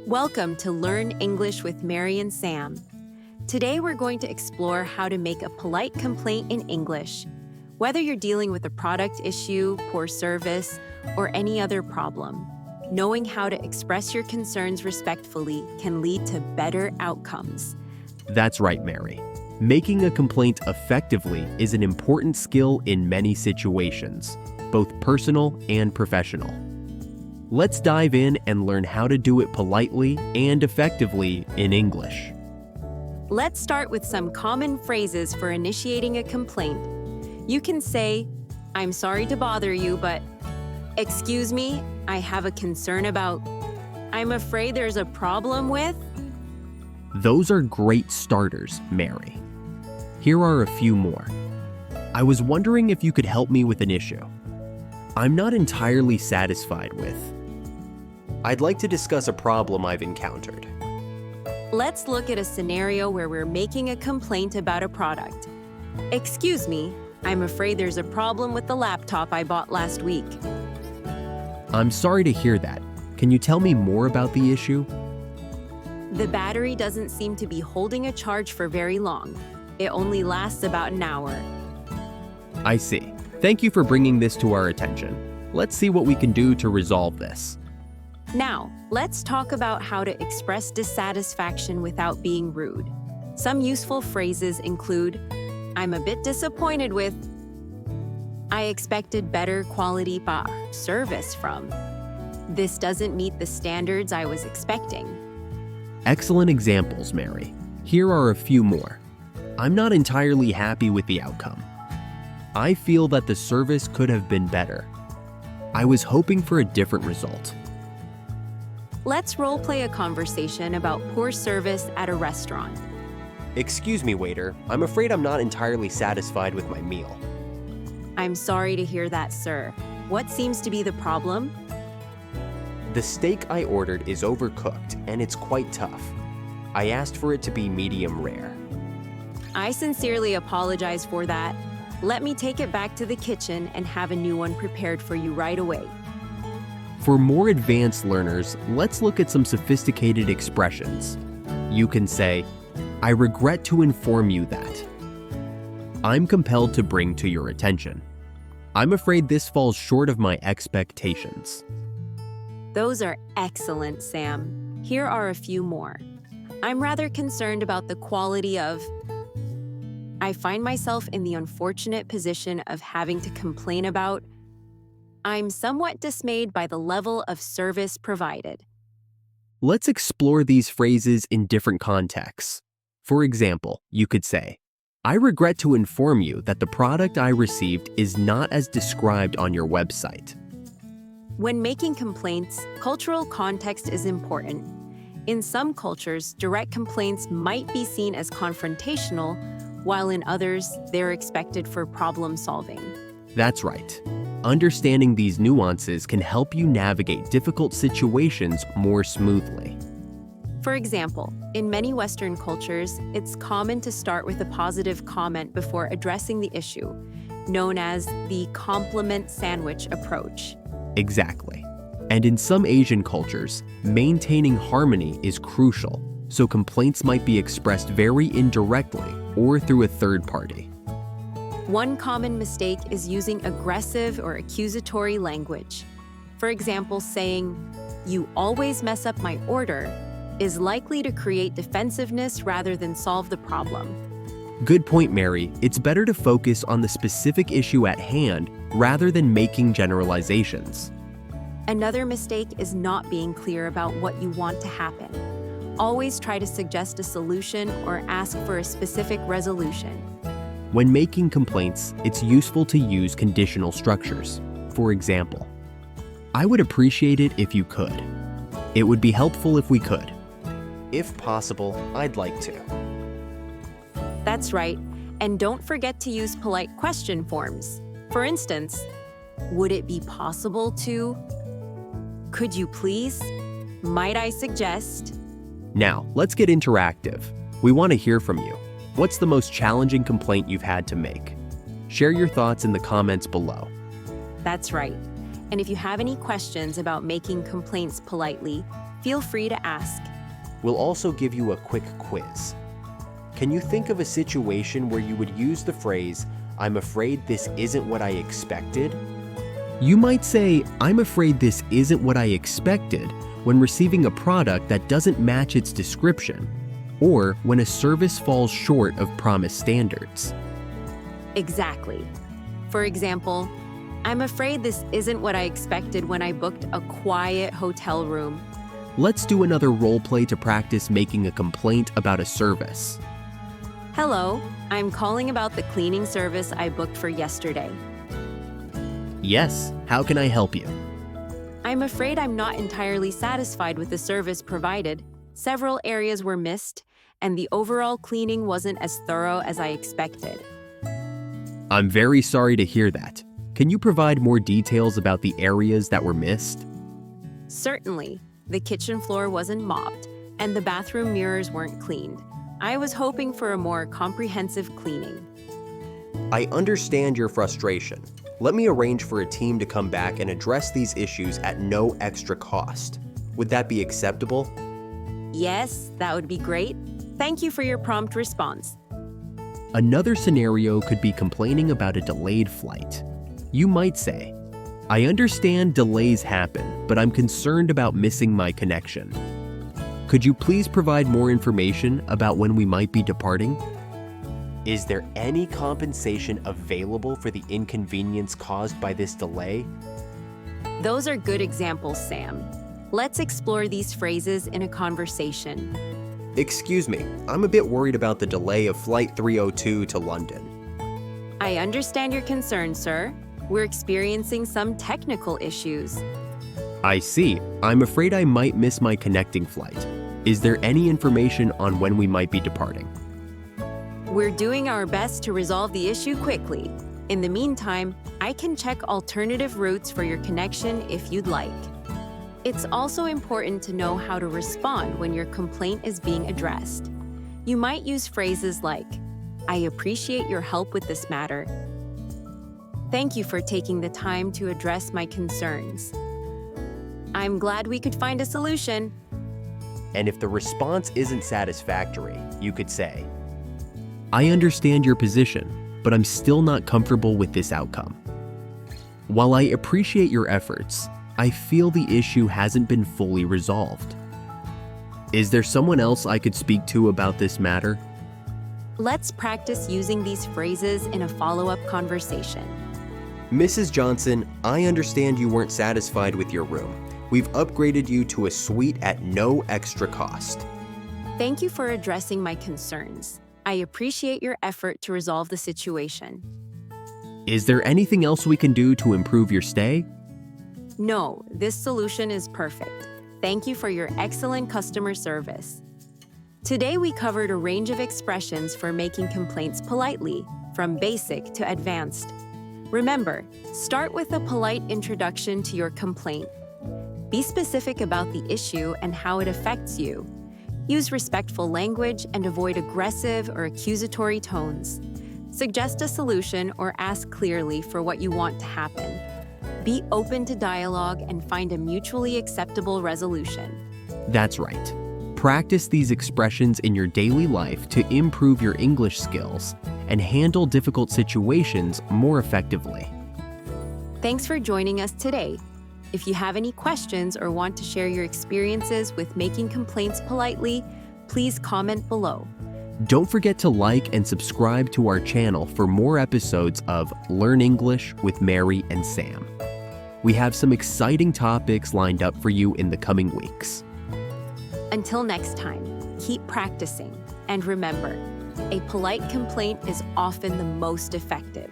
Welcome to Learn English with Mary and Sam. Today we're going to explore how to make a polite complaint in English. Whether you're dealing with a product issue, poor service, or any other problem, knowing how to express your concerns respectfully can lead to better outcomes. That's right, Mary. Making a complaint effectively is an important skill in many situations, both personal and professional. Let's dive in and learn how to do it politely and effectively in English. Let's start with some common phrases for initiating a complaint. You can say, "I'm sorry to bother you, but..." "Excuse me, I have a concern about..." "I'm afraid there's a problem with..." Those are great starters, Mary. Here are a few more. "I was wondering if you could help me with an issue. I'm not entirely satisfied with..." "I'd like to discuss a problem I've encountered." Let's look at a scenario where we're making a complaint about a product. "Excuse me, I'm afraid there's a problem with the laptop I bought last week." "I'm sorry to hear that. Can you tell me more about the issue?" "The battery doesn't seem to be holding a charge for very long. It only lasts about an hour." "I see. Thank you for bringing this to our attention. Let's see what we can do to resolve this." Now, let's talk about how to express dissatisfaction without being rude. Some useful phrases include, "I'm a bit disappointed with..." "I expected better quality service from..." "This doesn't meet the standards I was expecting." Excellent examples, Mary. Here are a few more. "I'm not entirely happy with the outcome." "I feel that the service could have been better." "I was hoping for a different result." Let's role-play a conversation about poor service at a restaurant. "Excuse me, waiter. I'm afraid I'm not entirely satisfied with my meal." "I'm sorry to hear that, sir. What seems to be the problem?" "The steak I ordered is overcooked and it's quite tough. I asked for it to be medium rare." "I sincerely apologize for that. Let me take it back to the kitchen and have a new one prepared for you right away." For more advanced learners, let's look at some sophisticated expressions. You can say, "I regret to inform you that." "I'm compelled to bring to your attention." "I'm afraid this falls short of my expectations." Those are excellent, Sam. Here are a few more. "I'm rather concerned about the quality of..." "I find myself in the unfortunate position of having to complain about..." "I'm somewhat dismayed by the level of service provided." Let's explore these phrases in different contexts. For example, you could say, "I regret to inform you that the product I received is not as described on your website." When making complaints, cultural context is important. In some cultures, direct complaints might be seen as confrontational, while in others, they're expected for problem solving. That's right. Understanding these nuances can help you navigate difficult situations more smoothly. For example, in many Western cultures, it's common to start with a positive comment before addressing the issue, known as the compliment sandwich approach. Exactly. And in some Asian cultures, maintaining harmony is crucial, so complaints might be expressed very indirectly or through a third party. One common mistake is using aggressive or accusatory language. For example, saying, "You always mess up my order," is likely to create defensiveness rather than solve the problem. Good point, Mary. It's better to focus on the specific issue at hand rather than making generalizations. Another mistake is not being clear about what you want to happen. Always try to suggest a solution or ask for a specific resolution. When making complaints, it's useful to use conditional structures. For example, "I would appreciate it if you could." "It would be helpful if we could." "If possible, I'd like to." That's right, and don't forget to use polite question forms. For instance, "Would it be possible to..." "Could you please?" "Might I suggest..." Now, let's get interactive. We want to hear from you. What's the most challenging complaint you've had to make? Share your thoughts in the comments below. That's right. And if you have any questions about making complaints politely, Feel free to ask. We'll also give you a quick quiz. Can you think of a situation where you would use the phrase, "I'm afraid this isn't what I expected"? You might say, "I'm afraid this isn't what I expected" when receiving a product that doesn't match its description, or when a service falls short of promised standards. Exactly. For example, I'm afraid this isn't what I expected when I booked a quiet hotel room. Let's do another role play to practice making a complaint about a service. Hello, I'm calling about the cleaning service I booked for yesterday. Yes, how can I help you? I'm afraid I'm not entirely satisfied with the service provided. Several areas were missed, and the overall cleaning wasn't as thorough as I expected. I'm very sorry to hear that. Can you provide more details about the areas that were missed? Certainly, the kitchen floor wasn't mopped, and the bathroom mirrors weren't cleaned. I was hoping for a more comprehensive cleaning. I understand your frustration. Let me arrange for a team to come back and address these issues at no extra cost. Would that be acceptable? Yes, that would be great. Thank you for your prompt response. Another scenario could be complaining about a delayed flight. You might say, "I understand delays happen, but I'm concerned about missing my connection. Could you please provide more information about when we might be departing? Is there any compensation available for the inconvenience caused by this delay?" Those are good examples, Sam. Let's explore these phrases in a conversation. Excuse me, I'm a bit worried about the delay of Flight 302 to London. I understand your concern, sir. We're experiencing some technical issues. I see. I'm afraid I might miss my connecting flight. Is there any information on when we might be departing? We're doing our best to resolve the issue quickly. In the meantime, I can check alternative routes for your connection if you'd like. It's also important to know how to respond when your complaint is being addressed. You might use phrases like, "I appreciate your help with this matter." "Thank you for taking the time to address my concerns." "I'm glad we could find a solution." And if the response isn't satisfactory, you could say, "I understand your position, but I'm still not comfortable with this outcome. While I appreciate your efforts, I feel the issue hasn't been fully resolved. Is there someone else I could speak to about this matter?" Let's practice using these phrases in a follow-up conversation. "Mrs. Johnson, I understand you weren't satisfied with your room. We've upgraded you to a suite at no extra cost." Thank you for addressing my concerns. I appreciate your effort to resolve the situation. "Is there anything else we can do to improve your stay?" No, this solution is perfect. Thank you for your excellent customer service. Today we covered a range of expressions for making complaints politely, from basic to advanced. Remember, start with a polite introduction to your complaint. Be specific about the issue and how it affects you. Use respectful language and avoid aggressive or accusatory tones. Suggest a solution or ask clearly for what you want to happen. Be open to dialogue and find a mutually acceptable resolution. That's right. Practice these expressions in your daily life to improve your English skills and handle difficult situations more effectively. Thanks for joining us today. If you have any questions or want to share your experiences with making complaints politely, please comment below. Don't forget to like and subscribe to our channel for more episodes of Learn English with Mary and Sam. We have some exciting topics lined up for you in the coming weeks. Until next time, keep practicing. And remember, a polite complaint is often the most effective.